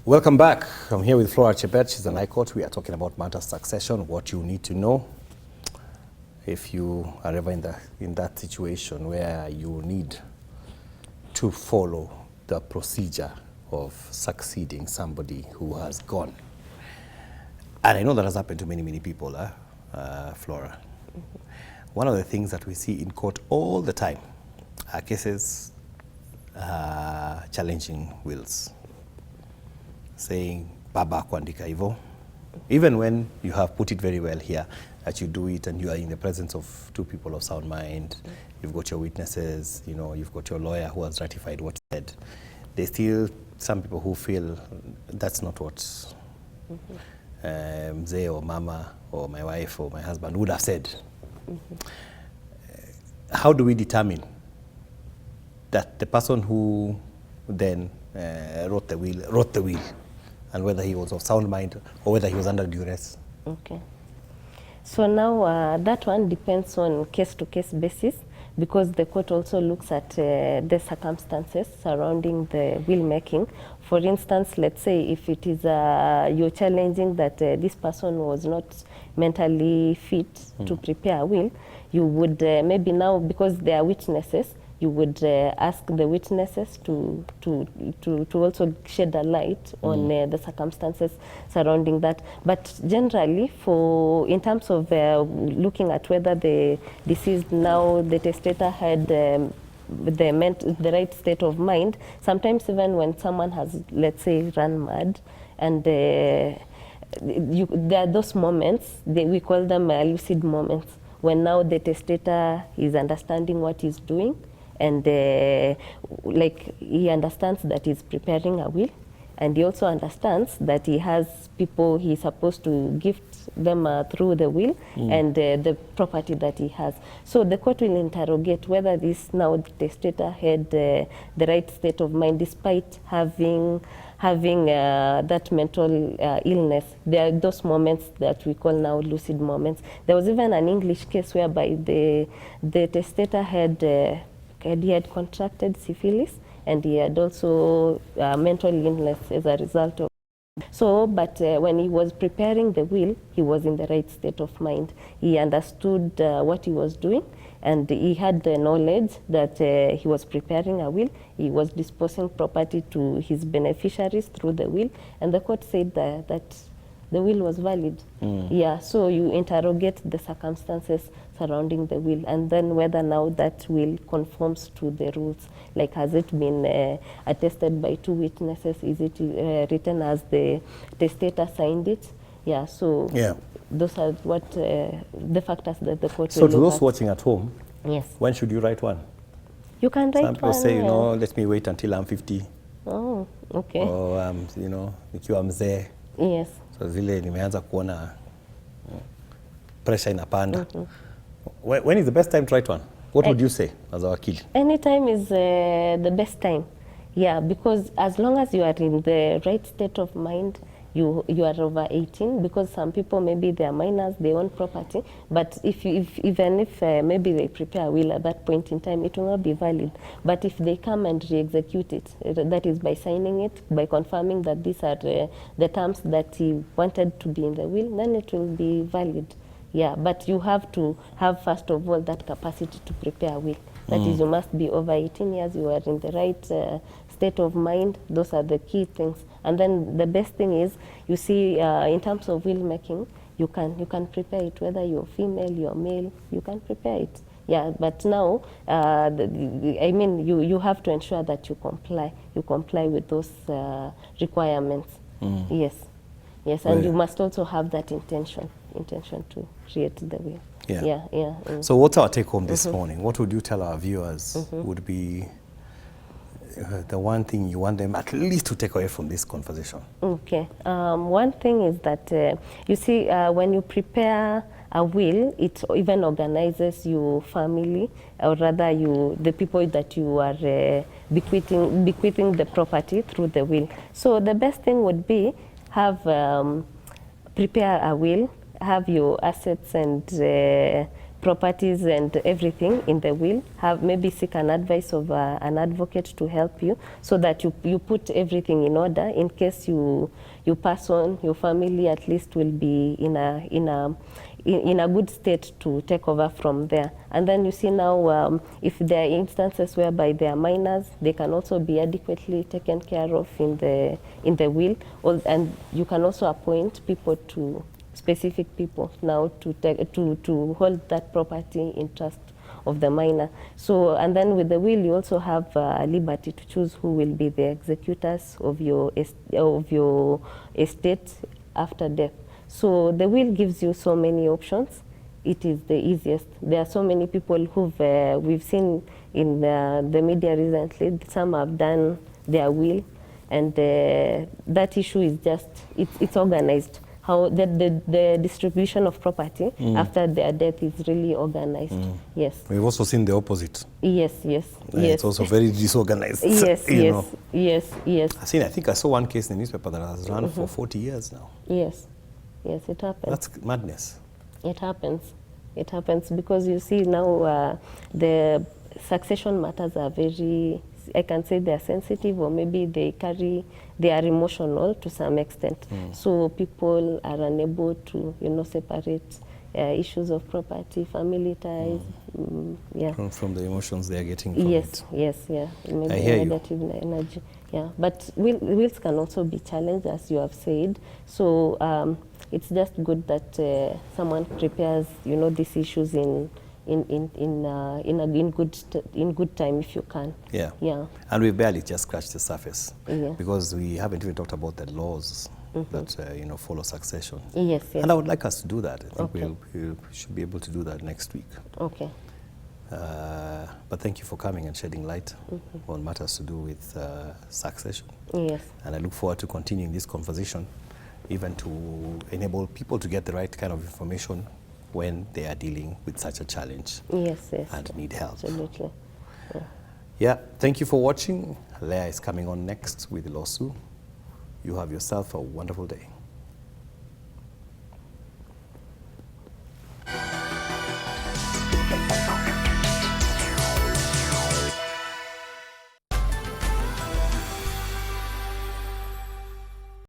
Welcome back. I'm here with FLOAR CHEBET. She's an High Court. We are talking about matter succession, what you need to know if you are ever in that situation where you need to follow the procedure of succeeding somebody who has gone. And I know that has happened to many, many people, Flora. One of the things that we see in court all the time are cases challenging wills, saying, Baba kuandika hivyo. Even when you have put it very well here, that you do it and you are in the presence of two people of sound mind, you've got your witnesses, you know, you've got your lawyer who has ratified what you said. There's still some people who feel that's not what Mzee or Mama or my wife or my husband would have said. How do we determine that the person who then wrote the will, and whether he was of sound mind or whether he was under duress? Okay. So now that one depends on case-to-case basis, because the court also looks at the circumstances surrounding the will making. For instance, let's say if it is you're challenging that this person was not mentally fit to prepare a will, you would maybe now, because they are witnesses, you would ask the witnesses to also shed a light on the circumstances surrounding that. But generally, in terms of looking at whether the deceased now, the testator had the right state of mind, sometimes even when someone has, let's say, run mad, and there are those moments, we call them lucid moments, when now the testator is understanding what he's doing, and like he understands that he's preparing a will, and he also understands that he has people he's supposed to gift them through the will and the property that he has. So the court will interrogate whether this now the testator had the right state of mind despite having that mental illness. There are those moments that we call now lucid moments. There was even an English case whereby the testator he had contracted syphilis, and he had also mental illness as a result of. So, but when he was preparing the will, he was in the right state of mind. He understood what he was doing, and he had the knowledge that he was preparing a will. He was disposing property to his beneficiaries through the will, and the court said that the will was valid. Yeah, so you interrogate the circumstances surrounding the will, and then whether now that will conforms to the rules. Like, has it been attested by two witnesses? Is it written as the testator signed it? Yeah, so those are what the factors that the court will look at. So to those watching at home, yes, when should you write one? You can write one. Some people say, you know, let me wait until I'm 50. Oh, okay. Or, you know, nikiwa mzee. Yes. So zile nimeanza kuona pressure inapanda. When is the best time to write one? What would you say as a wakili? Any time is the best time. Yeah, because as long as you are in the right state of mind, you are over 18, because some people, maybe they are minors, they own property, but even if maybe they prepare a will at that point in time, it will not be valid. But if they come and re-execute it, that is by signing it, by confirming that these are the terms that he wanted to be in the will, then it will be valid. Yeah, but you have to have, first of all, that capacity to prepare a will. That is, you must be over 18 years, you are in the right state of mind. Those are the key things. And then the best thing is, you see, in terms of will making, you can prepare it, whether you're female, you're male, you can prepare it. Yeah, but now, I mean, you have to ensure that you comply with those requirements. Yes, yes, and you must also have that intention to create the will. Yeah. So what's our take home this morning? What would you tell our viewers would be the one thing you want them at least to take away from this conversation? Okay. One thing is that, you see, when you prepare a will, it even organizes your family, or rather the people that you are bequeathing the property through the will. So the best thing would be prepare a will, have your assets and properties and everything in the will, maybe seek an advice of an advocate to help you, so that you put everything in order in case you pass on. Your family at least will be in a good state to take over from there. And then you see now, if there are instances whereby they are minors, they can also be adequately taken care of in the will, and you can also appoint people to specific people now to hold that property in trust of the minor. So, and then with the will, you also have liberty to choose who will be the executors of your estate after death. So the will gives you so many options. It is the easiest. There are so many people we've seen in the media recently. Some have done their will, and that issue is just, it's organized. How the distribution of property after their death is really organized. Yes. We've also seen the opposite. Yes. It's also very disorganized. Yes. I think I saw one case in the newspaper that has run for 40 years now. Yes, it happens. That's madness. It happens because you see now the succession matters are very, I can say they're sensitive, or maybe they are emotional to some extent. So people are unable to, separate issues of property, family ties, From the emotions they are getting from it. Yes, maybe I hear negative energy. Yeah, but wills can also be challenged, as you have said. So it's just good that someone prepares, these issues in good time if you can. Yeah. And we barely just scratched the surface. Yeah. Because we haven't even talked about the laws that follow succession. Yes. And I would like us to do that. I think Okay. we should be able to do that next week. Okay. But thank you for coming and shedding light on matters to do with succession. Yes. And I look forward to continuing this conversation, even to enable people to get the right kind of information when they are dealing with such a challenge. Yes. And need help. Absolutely. Yeah, thank you for watching. Leah is coming on next with Losu. You have yourself a wonderful day.